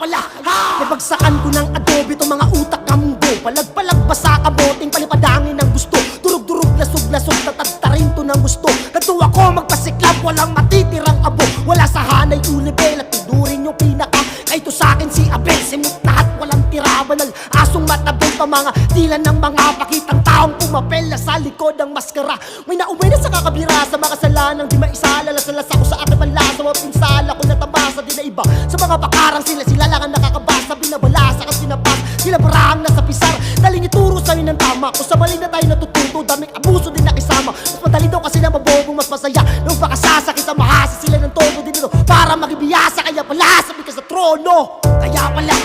pala, ha. Nabagsakan ko ng adobe itong mga utak kambo. Palag-palag pa sa kaboting palipadangin ng gusto. Durug-durug, lasog-lasog, tatagtarin to ng gusto. Natuwa ko magpasiklab, walang matitirang abo. Wala sa hanay ulibel at tudurin yung pinaka. Kaito sa'kin si Abel, simut lahat walang tira. Banal, asong matabel pa mga tila ng mga pakitang taong pumapel na sa likod ng maskara. May naumay na sa kakabira sa mga kasalanang di maisala. Lasalas ako sa aking panlasa, mapinsala ko natabasa di na iba. Sa mga bakarang sila lang ang nakakabasa. Binabalasa at sinapas, sila barahang nasa pisar. Daling ituro sa'yo ng tama, kung sa mali na tayo natututo. Daming abuso din nakisama, mas madali daw kasi na mabobo. Mas masaya, nung pakasasakit ang mahasa sila ng todo din ito para magibiyasa. Kaya pala sabi ka sa trono, kaya pala